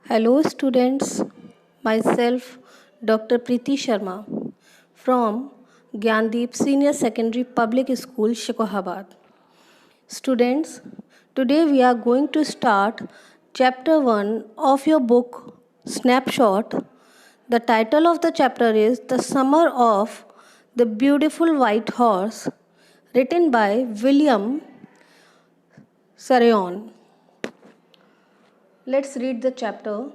Hello students, myself Dr. Preeti Sharma from Gyandeep Senior Secondary Public School, Shikohabad. Students, today we are going to start chapter 1 of your book Snapshot. The title of the chapter is The Summer of the Beautiful White Horse, written by William Sarayon. Let's read the chapter.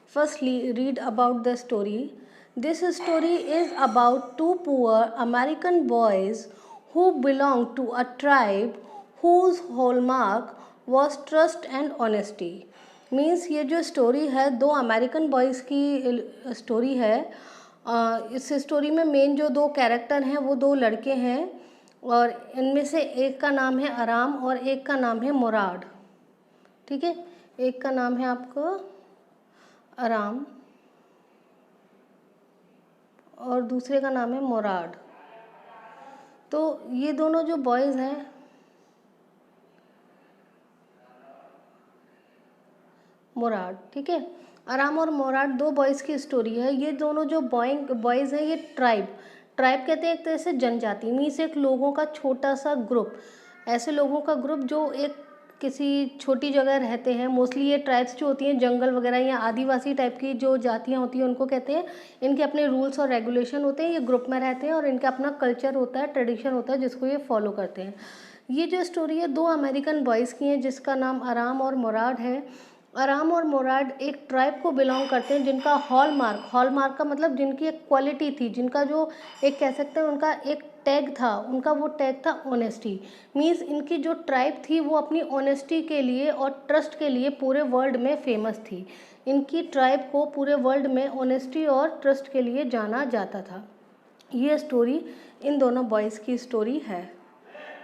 Firstly, read about the story. This story is about two poor American boys who belonged to a tribe whose hallmark was trust and honesty. Means ये जो story है दो American boys की story है। इस story में main जो दो कैरेक्टर हैं वो दो लड़के हैं और इनमें से एक का नाम है आराम और एक का नाम है मुराद। ठीक है, एक का नाम है आपको आराम और दूसरे का नाम है मुराद। तो ये दोनों जो बॉयज़ हैं मुराद, ठीक है, आराम और मुराद दो बॉयज़ की स्टोरी है। ये दोनों जो बॉयज़ हैं ये ट्राइब कहते हैं एक तरह से जनजाति, मीन्स एक लोगों का छोटा सा ग्रुप, ऐसे लोगों का ग्रुप जो एक किसी छोटी जगह रहते हैं। मोस्टली ये ट्राइब्स जो होती हैं जंगल वगैरह या आदिवासी टाइप की जो जातियाँ होती हैं उनको कहते हैं। इनके अपने रूल्स और रेगुलेशन होते हैं, ये ग्रुप में रहते हैं और इनका अपना कल्चर होता है, ट्रेडिशन होता है जिसको ये फॉलो करते हैं। ये जो स्टोरी है दो अमेरिकन बॉयज़ की है जिसका नाम आराम और मुराद है। आराम और मुराद एक ट्राइब को बिलोंग करते हैं जिनका हॉलमार्क का मतलब जिनकी एक क्वालिटी थी, जिनका जो एक कह सकते हैं उनका एक टैग था, उनका वो टैग था ऑनेस्टी। मीन्स इनकी जो ट्राइब थी वो अपनी ऑनेस्टी के लिए और ट्रस्ट के लिए पूरे वर्ल्ड में फेमस थी। इनकी ट्राइब को पूरे वर्ल्ड में ऑनेस्टी और ट्रस्ट के लिए जाना जाता था। ये स्टोरी इन दोनों बॉयज़ की स्टोरी है।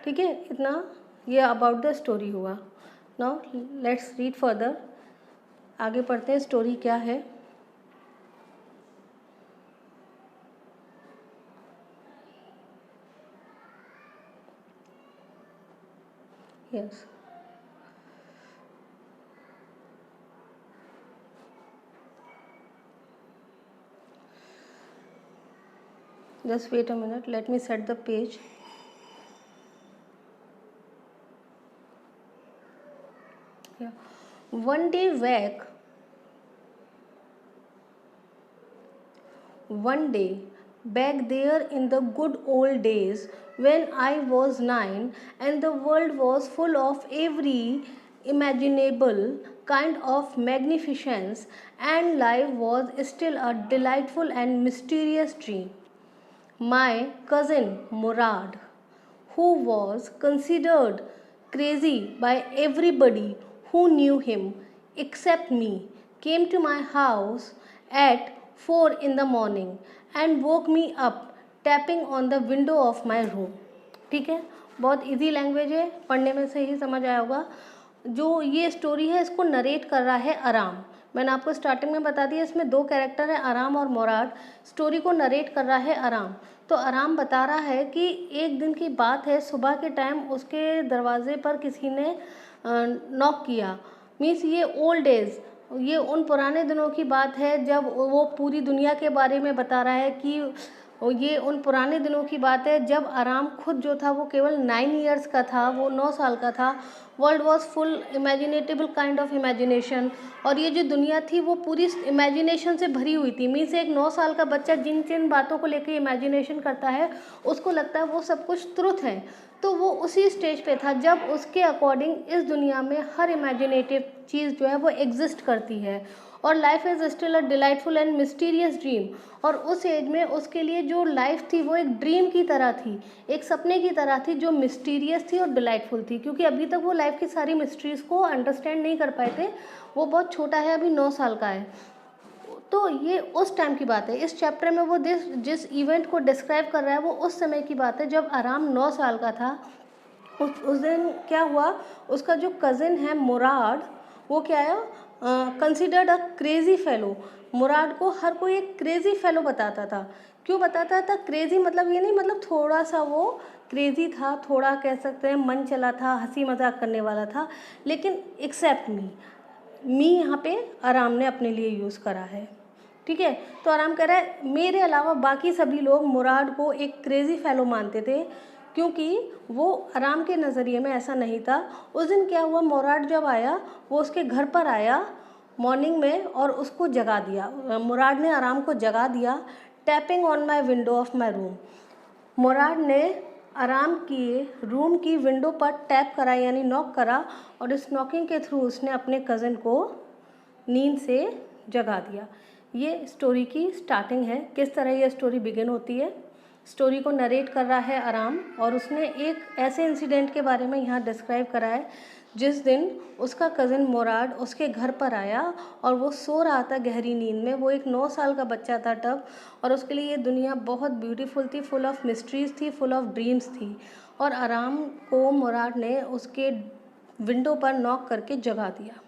ठीक है, इतना ये अबाउट द स्टोरी हुआ। Now let's read further. आगे पढ़ते हैं स्टोरी क्या है। Yes, just wait a minute, let me set the page. Yeah. One day back there in the good old days when I was 9 and the world was full of every imaginable kind of magnificence and life was still a delightful and mysterious dream. My cousin Murad, who was considered crazy by everybody who knew him except me, came to my house at 4 in the morning and woke me up tapping on the window of my room. ठीक है, बहुत easy language है, पढ़ने में से ही समझ आया होगा। जो ये स्टोरी है इसको नरेट कर रहा है आराम। मैंने आपको स्टार्टिंग में बता दिया इसमें दो कैरेक्टर हैं आराम और मुराद। स्टोरी को नरेट कर रहा है आराम। तो आराम बता रहा है कि एक दिन की बात है, सुबह के टाइम उसके दरवाजे पर किसी ने नॉक किया। मीन्स ये ओल्ड एज, ये उन पुराने दिनों की बात है जब वो पूरी दुनिया के बारे में बता रहा है कि ये उन पुराने दिनों की बात है जब आराम खुद जो था वो केवल 9 ईयर्स का था, वो 9 साल का था। World was full imaginatable kind of imagination, और ये जो दुनिया थी वो पूरी इमेजिनेशन से भरी हुई थी। मीन्स एक 9 साल का बच्चा जिन जिन बातों को लेकर इमेजिनेशन करता है उसको लगता है वो सब कुछ ट्रुथ है। तो वो उसी स्टेज पे था जब उसके अकॉर्डिंग इस दुनिया में हर इमेजिनेटिव चीज़ जो है वो एग्जिस्ट करती है और life is still a delightful and mysterious dream. और उस एज में उसके लिए जो लाइफ थी वो एक ड्रीम की तरह थी, एक सपने की तरह थी जो मिस्टीरियस थी और डिलाइटफुल थी, क्योंकि अभी तक वो लाइफ की सारी मिस्ट्रीज़ को अंडरस्टैंड नहीं कर पाए थे। वो बहुत छोटा है, अभी 9 साल का है। तो ये उस टाइम की बात है। इस चैप्टर में वो जिस इवेंट को डिस्क्राइब कर रहा है वो उस समय की बात है जब आराम 9 साल का था। उस दिन क्या हुआ, उसका जो कज़िन है मुराद, वो क्या है, कंसिडर्ड अ क्रेज़ी फेलो। मुराद को हर कोई एक क्रेज़ी फेलो बताता था। क्यों बताता था क्रेज़ी, मतलब ये नहीं मतलब थोड़ा सा वो क्रेज़ी था, थोड़ा कह सकते हैं मन चला था, हंसी मजाक करने वाला था, लेकिन एक्सेप्ट मी, मी यहाँ पे आराम ने अपने लिए यूज़ करा है, ठीक है। तो आराम कह रहा है मेरे अलावा बाकी सभी लोग मुराद को एक क्रेज़ी फेलो मानते थे, क्योंकि वो आराम के नज़रिए में ऐसा नहीं था। उस दिन क्या हुआ, मुराद जब आया वो उसके घर पर आया मॉर्निंग में और उसको जगा दिया। मुराद ने आराम को जगा दिया। Tapping on my window of my room, Mourad ने आराम की रूम की विंडो पर टैप करा यानी नॉक करा, और इस नॉकिंग के थ्रू उसने अपने कज़न को नींद से जगा दिया। ये स्टोरी की स्टार्टिंग है, किस तरह ये स्टोरी बिगिन होती है। स्टोरी को नरेट कर रहा है आराम, और उसने एक ऐसे इंसिडेंट के बारे में यहाँ डिस्क्राइब करा है जिस दिन उसका कज़न मुराद उसके घर पर आया और वो सो रहा था गहरी नींद में। वो एक 9 साल का बच्चा था तब, और उसके लिए ये दुनिया बहुत ब्यूटीफुल थी, फुल ऑफ मिस्ट्रीज थी, फुल ऑफ ड्रीम्स थी। और आराम को मुराद ने उसके विंडो पर नॉक करके जगा दिया।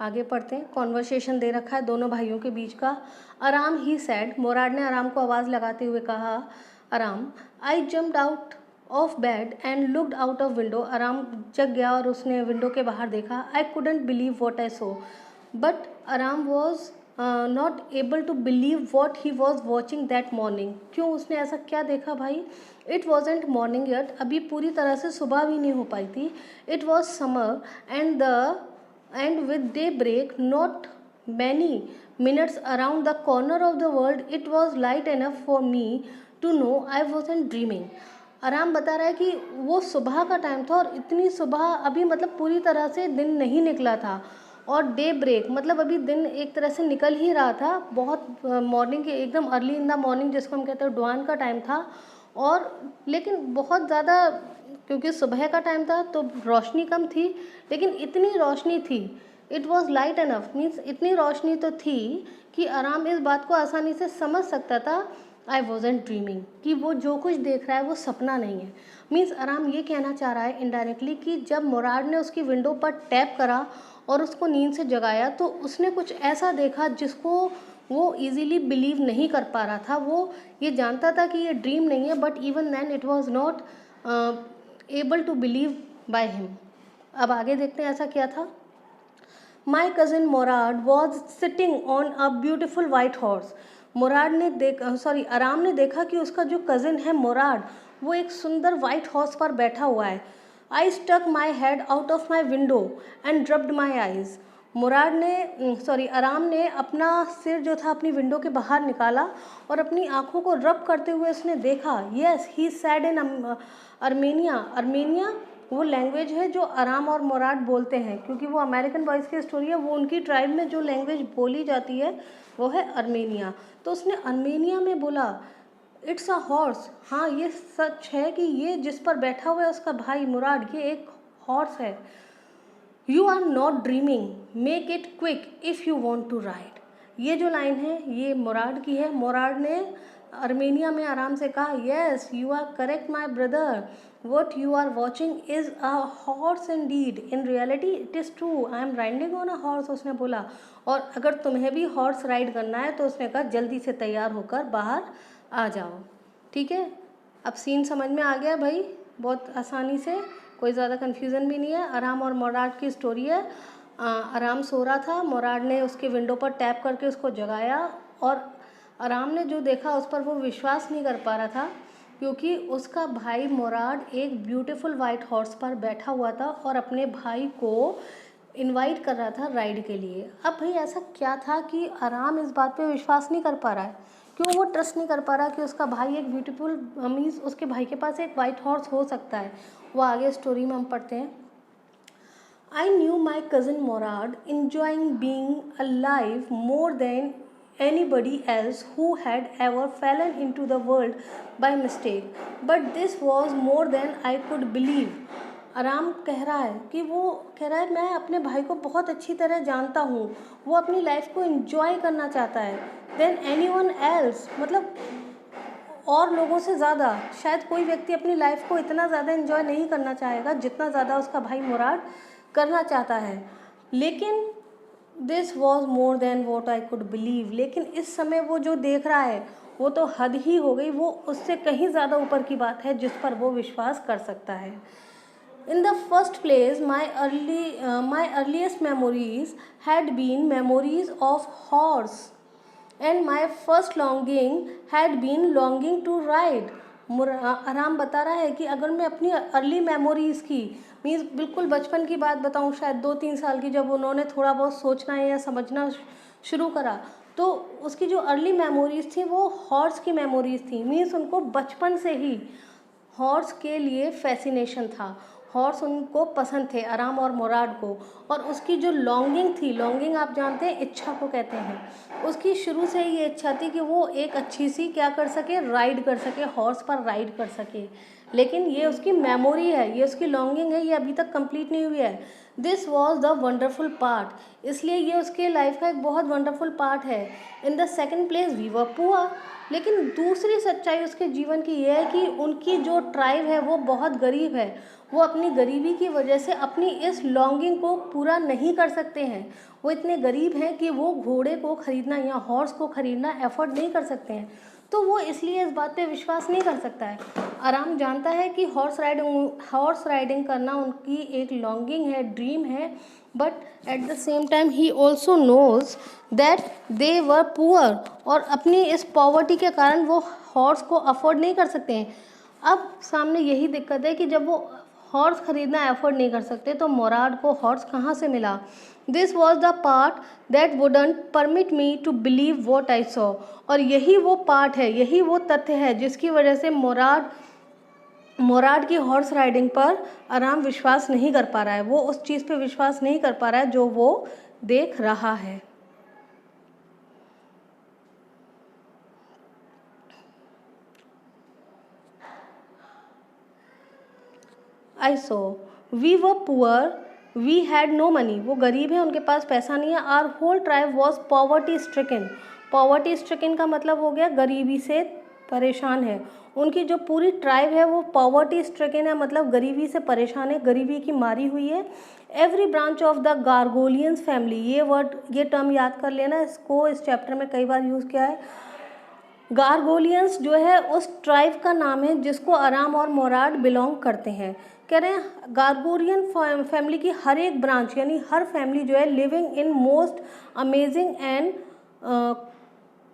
आगे पढ़ते हैं। कॉन्वर्सेशन दे रखा है दोनों भाइयों के बीच का। आराम ही सैड, मुराद ने आराम को आवाज़ लगाते हुए कहा, Aram I jumped out of bed and looked out of window, Aram जग गया और उसने विंडो के बाहर देखा। I couldn't believe what I saw, but Aram was not able to believe what he was watching that morning. क्यों, उसने ऐसा क्या देखा भाई। इट वॉजेंट मॉर्निंग येट, अभी पूरी तरह से सुबह भी नहीं हो पाई थी। It was summer and with daybreak, not many minutes around the corner of the world, it was light enough for me to know I wasn't dreaming. आराम बता रहा है कि वो सुबह का टाइम था, और इतनी सुबह अभी मतलब पूरी तरह से दिन नहीं निकला था, और डे ब्रेक मतलब अभी दिन एक तरह से निकल ही रहा था, बहुत मॉर्निंग के एकदम अर्ली इन द मॉर्निंग जिसको हम कहते हैं डॉन का टाइम था। और लेकिन बहुत ज़्यादा, क्योंकि सुबह का टाइम था तो रोशनी कम थी, लेकिन इतनी रोशनी थी, it was light enough, means इतनी रोशनी तो थी कि आराम इस बात को आसानी से समझ सकता था, आई वॉजेंट ड्रीमिंग, कि वो जो कुछ देख रहा है वो सपना नहीं है। मीन्स आराम ये कहना चाह रहा है इनडायरेक्टली कि जब मुराद ने उसकी विंडो पर टैप करा और उसको नींद से जगाया, तो उसने कुछ ऐसा देखा जिसको वो इजीली बिलीव नहीं कर पा रहा था। वो ये जानता था कि ये ड्रीम नहीं है, but even then it was not able to believe by him. अब आगे देखते हैं ऐसा क्या था। My cousin Mourad was sitting on a beautiful white horse, Mourad ने आराम ने देखा कि उसका जो कज़न है मुराद, वो एक सुंदर वाइट हॉर्स पर बैठा हुआ है। I stuck my head out of my window and rubbed my eyes, Aram ने अपना सिर जो था अपनी विंडो के बाहर निकाला और अपनी आँखों को रब करते हुए उसने देखा। येस ही सैड इन अर्मेनिया, अर्मेनिया वो लैंग्वेज है जो आराम और मुराद बोलते हैं, क्योंकि वो अमेरिकन बॉयज़ की स्टोरी है, वो उनकी ट्राइब में जो लैंग्वेज बोली जाती है वो है अर्मेनिया। तो उसने अर्मेनिया में बोला, इट्स अ हॉर्स, हाँ ये सच है कि ये जिस पर बैठा हुआ है उसका भाई मुराद, ये एक हॉर्स है। You are not dreaming, make it quick if you want to ride. ये जो लाइन है ये मुराद की है। मुराद ने अर्मेनिया में आराम से कहा, yes you are correct my brother, what you are watching is a horse indeed, in reality it is true, I am riding on a horse, उसने बोला। और अगर तुम्हें भी हॉर्स राइड करना है तो उसने कहा जल्दी से तैयार होकर बाहर आ जाओ। ठीक है, अब सीन समझ में आ गया भाई, बहुत आसानी से, कोई ज़्यादा कन्फ्यूज़न भी नहीं है। आराम और मुराद की स्टोरी है। आराम सो रहा था, मुराद ने उसके विंडो पर टैप करके उसको जगाया, और आराम ने जो देखा उस पर वो विश्वास नहीं कर पा रहा था, क्योंकि उसका भाई मुराद एक ब्यूटीफुल वाइट हॉर्स पर बैठा हुआ था और अपने भाई को इनवाइट कर रहा था राइड के लिए। अब भाई ऐसा क्या था कि आराम इस बात पे विश्वास नहीं कर पा रहा है, क्यों वो ट्रस्ट नहीं कर पा रहा कि उसका भाई एक ब्यूटीफुल, मीन्स उसके भाई के पास एक वाइट हॉर्स हो सकता है। वो आगे स्टोरी में हम पढ़ते हैं। I knew my cousin Morad enjoying being alive more than anybody else who had ever fallen into the world by mistake, but this was more than I could believe. आराम कह रहा है कि वो कह रहा है मैं अपने भाई को बहुत अच्छी तरह जानता हूँ, वो अपनी लाइफ को एंजॉय करना चाहता है देन एनीवन एल्स, मतलब और लोगों से ज़्यादा शायद कोई व्यक्ति अपनी लाइफ को इतना ज़्यादा एंजॉय नहीं करना चाहेगा जितना ज़्यादा उसका भाई मुराद करना चाहता है। लेकिन this was more than what I could believe, लेकिन इस समय वो जो देख रहा है वो तो हद ही हो गई, वो उससे कहीं ज़्यादा ऊपर की बात है जिस पर वो विश्वास कर सकता है। In the first place, my earliest memories had been memories of horse, and my first longing had been longing to ride. आराम बता रहा है कि अगर मैं अपनी अर्ली मेमोरीज़ की, मीन्स बिल्कुल बचपन की बात बताऊं, शायद 2-3 साल की, जब उन्होंने थोड़ा बहुत सोचना या समझना शुरू करा, तो उसकी जो अर्ली मेमोरीज़ थी वो हॉर्स की मेमोरीज़ थी। मीन्स उनको बचपन से ही हॉर्स के लिए फैसिनेशन था, हॉर्स उनको पसंद थे, आराम और मुराद को। और उसकी जो लॉन्गिंग थी, लॉन्गिंग आप जानते हैं इच्छा को कहते हैं, उसकी शुरू से ही ये इच्छा थी कि वो एक अच्छी सी क्या कर सके, राइड कर सके, हॉर्स पर राइड कर सके। लेकिन ये उसकी मेमोरी है, ये उसकी लॉन्गिंग है, ये अभी तक कंप्लीट नहीं हुई है। This was the wonderful part, इसलिए ये उसके लाइफ का एक बहुत वंडरफुल पार्ट है। In the second place we were poor, लेकिन दूसरी सच्चाई उसके जीवन की यह है कि उनकी जो ट्राइब है वो बहुत गरीब है। वो अपनी गरीबी की वजह से अपनी इस लॉन्गिंग को पूरा नहीं कर सकते हैं। वो इतने गरीब हैं कि वो घोड़े को ख़रीदना या हॉर्स को ख़रीदना एफर्ड नहीं कर सकते हैं, तो वो इसलिए इस बात पे विश्वास नहीं कर सकता है। आराम जानता है कि हॉर्स राइडिंग करना उनकी एक लॉन्गिंग है, ड्रीम है, but at the same time he also knows that they were poor, और अपनी इस पॉवर्टी के कारण वो हॉर्स को अफोर्ड नहीं कर सकते हैं। अब सामने यही दिक्कत है कि जब वो हॉर्स ख़रीदना एफोर्ड नहीं कर सकते तो मुराद को हॉर्स कहाँ से मिला। This was the part that wouldn't permit me to believe what I saw, और यही वो पार्ट है, यही वो तथ्य है जिसकी वजह से मुराद की हॉर्स राइडिंग पर आराम विश्वास नहीं कर पा रहा है। वो उस चीज़ पे विश्वास नहीं कर पा रहा है जो वो देख रहा है। I saw, we were poor, we had no money, वो गरीब हैं, उनके पास पैसा नहीं है। Our whole tribe was poverty stricken, poverty stricken का मतलब हो गया गरीबी से परेशान है। उनकी जो पूरी ट्राइब है वो पॉवर्टी स्ट्रिकन है, मतलब गरीबी से परेशान है, गरीबी की मारी हुई है। Every branch of the Garoghlanians family, ये टर्म याद कर लेना, इसको इस चैप्टर में कई बार यूज़ किया है। गार्गोलियंस जो है उस ट्राइब का नाम है जिसको आराम और मुराद बिलोंग करते हैं। कह रहे हैं गार्गोरियन फैमिली की हर एक ब्रांच, यानी हर फैमिली जो है living in most amazing and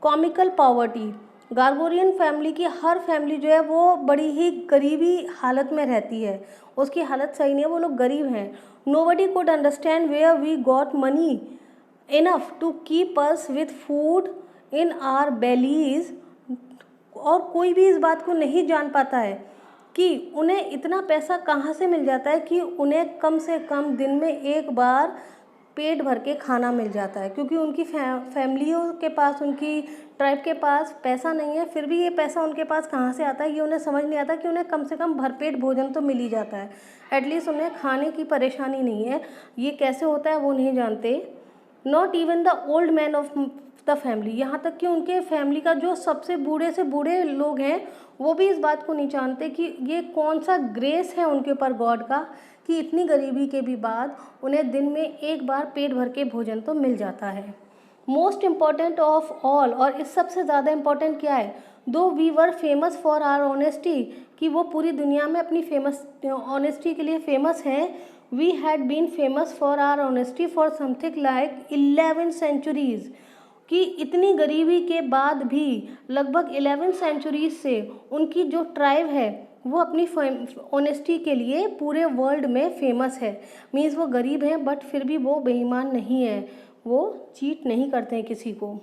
comical poverty. Garoghlanian family की हर फैमिली जो है वो बड़ी ही गरीबी हालत में रहती है, उसकी हालत सही नहीं है, वो लोग गरीब हैं। Nobody could understand where we got money enough to keep us with food in our bellies, और कोई भी इस बात को नहीं जान पाता है कि उन्हें इतना पैसा कहाँ से मिल जाता है कि उन्हें कम से कम दिन में एक बार पेट भर के खाना मिल जाता है, क्योंकि उनकी फैमिलियों के पास, उनकी ट्राइब के पास पैसा नहीं है, फिर भी ये पैसा उनके पास कहाँ से आता है ये उन्हें समझ नहीं आता कि उन्हें कम से कम भरपेट भोजन तो मिल ही जाता है, एटलीस्ट उन्हें खाने की परेशानी नहीं है। ये कैसे होता है वो नहीं जानते। Not even the old man of the family, यहाँ तक कि उनके फैमिली का जो सबसे बूढ़े से बूढ़े लोग हैं वो भी इस बात को नहीं जानते कि ये कौन सा ग्रेस है उनके ऊपर गॉड का कि इतनी गरीबी के भी बाद उन्हें दिन में एक बार पेट भर के भोजन तो मिल जाता है। मोस्ट इम्पॉर्टेंट ऑफ ऑल, और इस सबसे ज़्यादा इम्पॉर्टेंट क्या है, दो we were famous for our honesty, कि वो पूरी दुनिया में अपनी ऑनेस्टी के लिए फेमस हैं। We had been famous for our honesty for something like 11 centuries, कि इतनी गरीबी के बाद भी लगभग 11 सेंचुरीज से उनकी जो ट्राइब है वो अपनी ऑनेस्टी के लिए पूरे वर्ल्ड में फेमस है। मीन्स वो गरीब हैं बट फिर भी वो बेईमान नहीं है, वो चीट नहीं करते हैं किसी को।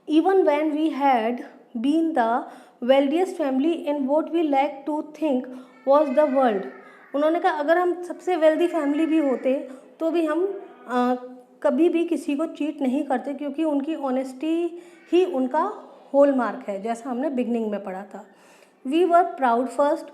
Even when we had been the wealthiest family in what we like to think was the world, उन्होंने कहा अगर हम सबसे वेल्दी फैमिली भी होते तो भी हम कभी भी किसी को चीट नहीं करते, क्योंकि उनकी ऑनेस्टी ही उनका होल मार्क है, जैसा हमने बिगनिंग में पढ़ा था। वी वर प्राउड फर्स्ट,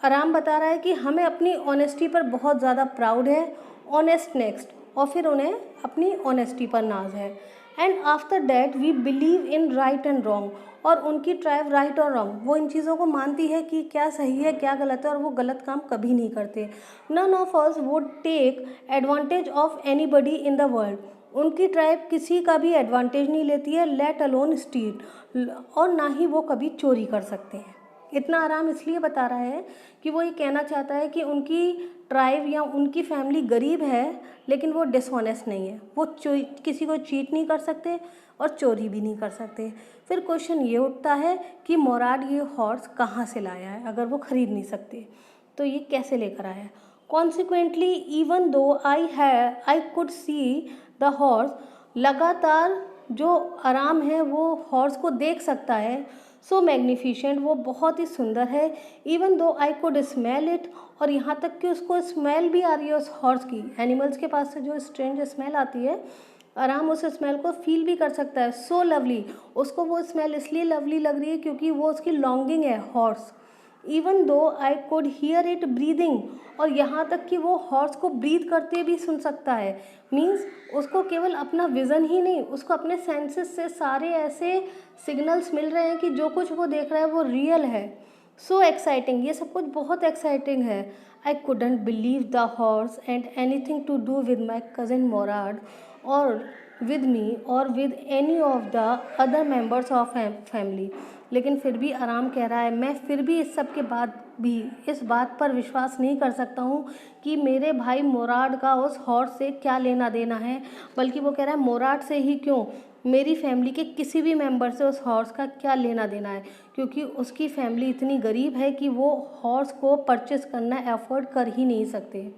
आराम बता रहा है कि हमें अपनी ऑनेस्टी पर बहुत ज़्यादा प्राउड है, ऑनेस्ट नेक्स्ट, और फिर उन्हें अपनी ऑनेस्टी पर नाज है। And after that we believe in right and wrong, और उनकी ट्राइब राइट और रॉन्ग वो इन चीज़ों को मानती है कि क्या सही है क्या गलत है, और वो गलत काम कभी नहीं करते। None of us would take advantage of anybody in the world, उनकी ट्राइब किसी का भी एडवांटेज नहीं लेती है, लेट अलोन स्टील, और ना ही वो कभी चोरी कर सकते हैं। इतना आराम इसलिए बता रहा है कि वो ये कहना चाहता है कि उनकी ट्राइब या उनकी फैमिली गरीब है, लेकिन वो डिसऑनेस्ट नहीं है, वो किसी को चीट नहीं कर सकते और चोरी भी नहीं कर सकते। फिर क्वेश्चन ये उठता है कि मोराद ये हॉर्स कहाँ से लाया है अगर वो ख़रीद नहीं सकते, तो ये कैसे लेकर आया है। Consequently even though I could see the horse, लगातार जो आराम है वो हॉर्स को देख सकता है, सो मैग्निफिशेंट, वो बहुत ही सुंदर है। Even though I could smell it, और यहाँ तक कि उसको स्मेल भी आ रही है उस हॉर्स की। एनिमल्स के पास से जो स्ट्रेंज स्मेल आती है, आराम उस स्मेल को फील भी कर सकता है। सो लवली, उसको वो स्मेल इसलिए लवली लग रही है क्योंकि वो उसकी लॉन्गिंग है horse. Even though I could hear it breathing, और यहाँ तक कि वो हॉर्स को ब्रीथ करते भी सुन सकता है। मीन्स उसको केवल अपना विज़न ही नहीं, उसको अपने सेंसेस से सारे ऐसे सिग्नल्स मिल रहे हैं कि जो कुछ वो देख रहा है वो रियल है। सो एक्साइटिंग, ये सब कुछ बहुत एक्साइटिंग है। I couldn't believe the horse and anything to do with my cousin Mourad और विद मी और with any of the other members of family. लेकिन फिर भी आराम कह रहा है, मैं फिर भी इस सब के बाद भी इस बात पर विश्वास नहीं कर सकता हूँ कि मेरे भाई मोराद का उस हॉर्स से क्या लेना देना है, बल्कि वो कह रहा है मोराद से ही क्यों, मेरी फैमिली के किसी भी मेंबर से उस हॉर्स का क्या लेना देना है, क्योंकि उसकी फैमिली इतनी गरीब है कि वो हॉर्स को परचेस करना अफोर्ड कर ही नहीं सकते।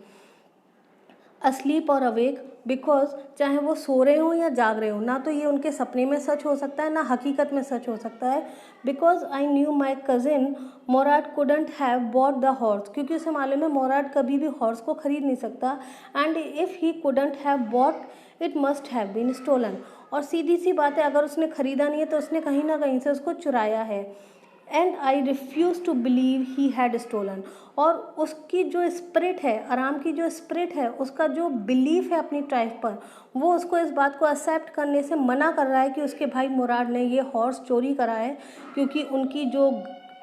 अस्लीप और अवेक, बिकॉज चाहे वो सो रहे हों या जाग रहे हों, ना तो ये उनके सपने में सच हो सकता है ना हकीकत में सच हो सकता है। Because I knew my cousin Mourad couldn't have bought the horse, क्योंकि उसे मालूम है मोराद कभी भी हॉर्स को ख़रीद नहीं सकता। And if he couldn't have bought it must have been stolen, और सीधी सी बात है, अगर उसने ख़रीदा नहीं है तो उसने कहीं ना कहीं से उसको चुराया है। And I refuse to believe he had stolen, और उसकी जो स्पिरिट है, आराम की जो स्पिरिट है, उसका जो बिलीफ है अपनी ट्राइब पर, वो उसको इस बात को एक्सेप्ट करने से मना कर रहा है कि उसके भाई मुराद ने ये हॉर्स चोरी करा है, क्योंकि उनकी जो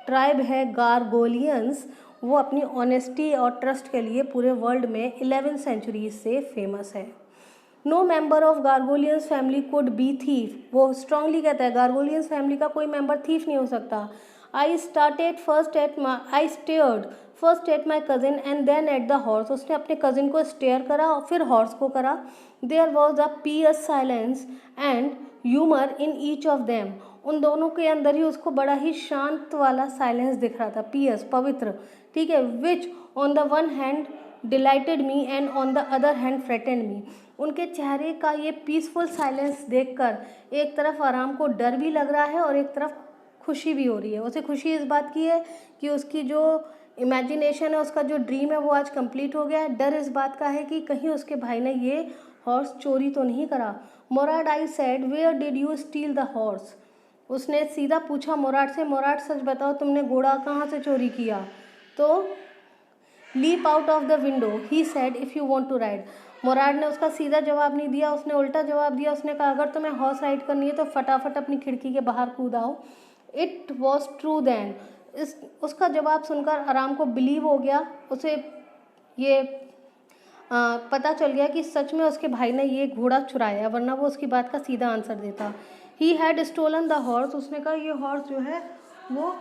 ट्राइब है गारगोलियंस, वो अपनी ऑनेस्टी और ट्रस्ट के लिए पूरे वर्ल्ड में 11वीं सेंचुरी से फेमस है। No member of Garoghlanians family could be thief, वो स्ट्रांगली कहता है गार्गोलियंस फैमिली का कोई मेंबर थीफ नहीं हो सकता। I stared first at my cousin and then at the horse, उसने अपने कज़िन को स्टेयर करा और फिर हॉर्स को करा। There was a pious silence and humour in each of them, उन दोनों के अंदर ही उसको बड़ा ही शांत वाला साइलेंस दिख रहा था, पियस पवित्र, ठीक है। Which on the one hand delighted me and on the other hand frightened me, उनके चेहरे का ये पीसफुल साइलेंस देखकर एक तरफ आराम को डर भी लग रहा है और एक तरफ खुशी भी हो रही है। उसे खुशी इस बात की है कि उसकी जो इमेजिनेशन है, उसका जो ड्रीम है वो आज कंप्लीट हो गया है। डर इस बात का है कि कहीं उसके भाई ने ये हॉर्स चोरी तो नहीं करा। Mourad, I said, where did you steal the horse, उसने सीधा पूछा मोराद से, मोराद सच बताओ तुमने घोड़ा कहाँ से चोरी किया। तो leap out of the window he said if you want to ride, Mourad ने उसका सीधा जवाब नहीं दिया, उसने उल्टा जवाब दिया। उसने कहा अगर तुम्हें हॉर्स राइड करनी है तो फटाफट अपनी खिड़की के बाहर कूद आओ। इट वॉज ट्रू देन, उसका जवाब सुनकर आराम को बिलीव हो गया, उसे ये पता चल गया कि सच में उसके भाई ने ये घोड़ा चुराया, वरना वो उसकी बात का सीधा आंसर देता। He had stolen the horse, उसने कहा ये हॉर्स जो है वो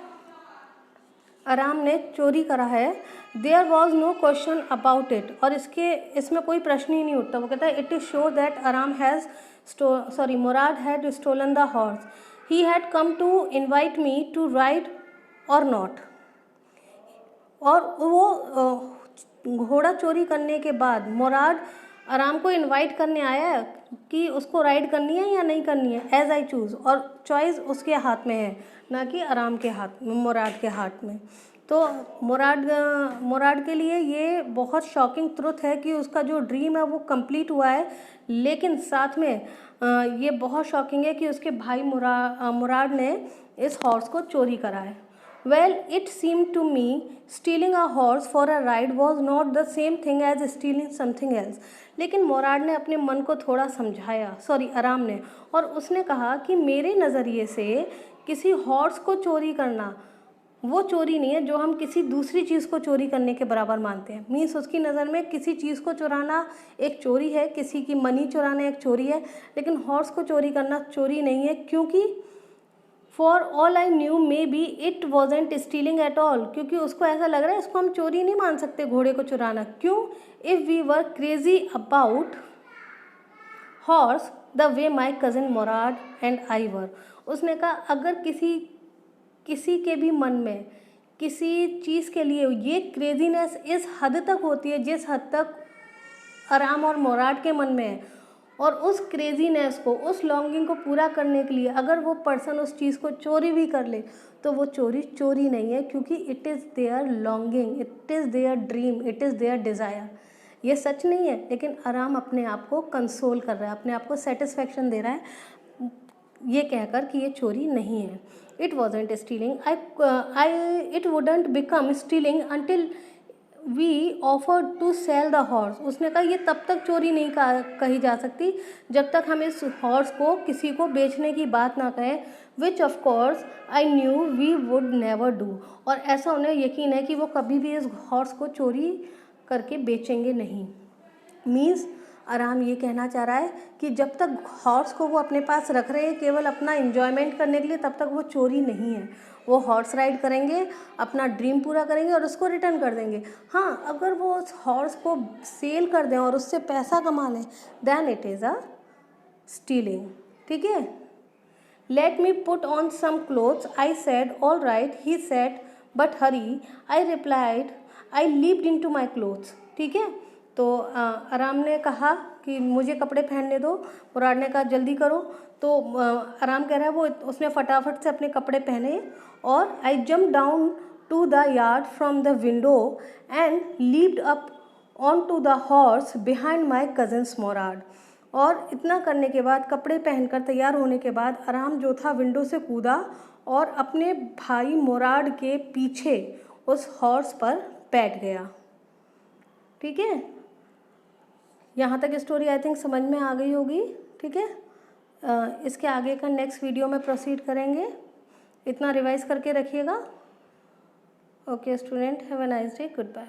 आराम ने चोरी करा है। There was no question about it, और इसमें कोई प्रश्न ही नहीं उठता। वो कहता है it is sure that Aram has Mourad had stolen the horse, he had come to invite me to ride or not. और वो घोड़ा चोरी करने के बाद मोराद आराम को इनवाइट करने आया है कि उसको राइड करनी है या नहीं करनी है, एज आई चूज़, और चॉइस उसके हाथ में है, ना कि आराम के हाथ में, मुराद के हाथ में। तो मुराद के लिए ये बहुत शॉकिंग ट्रुथ है कि उसका जो ड्रीम है वो कंप्लीट हुआ है, लेकिन साथ में ये बहुत शॉकिंग है कि उसके भाई मुराद ने इस हॉर्स को चोरी करा है। Well, it seemed to me stealing a horse for a ride was not the same thing as stealing something else. लेकिन मोराद ने अपने मन को थोड़ा समझाया, आराम ने, और उसने कहा कि मेरे नज़रिए से किसी हॉर्स को चोरी करना वो चोरी नहीं है जो हम किसी दूसरी चीज़ को चोरी करने के बराबर मानते हैं। मीन्स उसकी नज़र में किसी चीज़ को चुराना एक चोरी है, किसी की मनी चुराना एक चोरी है, लेकिन हॉर्स को चोरी करना चोरी नहीं है, क्योंकि for all I knew may be it wasn't stealing at all, क्योंकि उसको ऐसा लग रहा है इसको हम चोरी नहीं मान सकते घोड़े को चुराना। क्यों? If we were crazy about horse the way my cousin Mourad and I were. उसने कहा अगर किसी के भी मन में किसी चीज़ के लिए ये क्रेजीनेस इस हद तक होती है जिस हद तक आराम और मोराड के मन में है, और उस क्रेजीनेस को, उस लॉन्गिंग को पूरा करने के लिए अगर वो पर्सन उस चीज़ को चोरी भी कर ले तो वो चोरी नहीं है, क्योंकि it is their longing, it is their dream, it is their desire. ये सच नहीं है, लेकिन आराम अपने आप को कंसोल कर रहा है, अपने आप को सेटिस्फेक्शन दे रहा है ये कहकर कि ये चोरी नहीं है। It wasn't stealing, it wouldn't become stealing until we offer to sell the horse. उसने कहा ये तब तक चोरी नहीं कही जा सकती जब तक हम इस हॉर्स को किसी को बेचने की बात ना कहें, which of course I knew we would never do. और ऐसा उन्हें यकीन है कि वो कभी भी इस हॉर्स को चोरी करके बेचेंगे नहीं। मीन्स आराम ये कहना चाह रहा है कि जब तक हॉर्स को वो अपने पास रख रहे हैं केवल अपना इंजॉयमेंट करने के लिए, तब तक वो चोरी नहीं है। वो हॉर्स राइड करेंगे, अपना ड्रीम पूरा करेंगे और उसको रिटर्न कर देंगे। हाँ, अगर वो उस हॉर्स को सेल कर दें और उससे पैसा कमा लें, then it is a stealing. ठीक है। Let me put on some clothes, I said all right, he said but hurry, I replied I leaped into my clothes. ठीक है। तो आराम ने कहा कि मुझे कपड़े पहनने दो, मुराद ने कहा जल्दी करो। तो आराम कह रहा है वो उसने फटाफट से अपने कपड़े पहने और I jump down to the yard from the window and leaped up on to the horse behind my cousin's Mourad. और इतना करने के बाद, कपड़े पहनकर तैयार होने के बाद, आराम जो था विंडो से कूदा और अपने भाई मोराड के पीछे उस हॉर्स पर बैठ गया। ठीक है। यहाँ तक स्टोरी आई थिंक समझ में आ गई होगी। ठीक है। इसके आगे का नेक्स्ट वीडियो में प्रोसीड करेंगे। इतना रिवाइज करके रखिएगा। Okay student, have a nice day, good bye.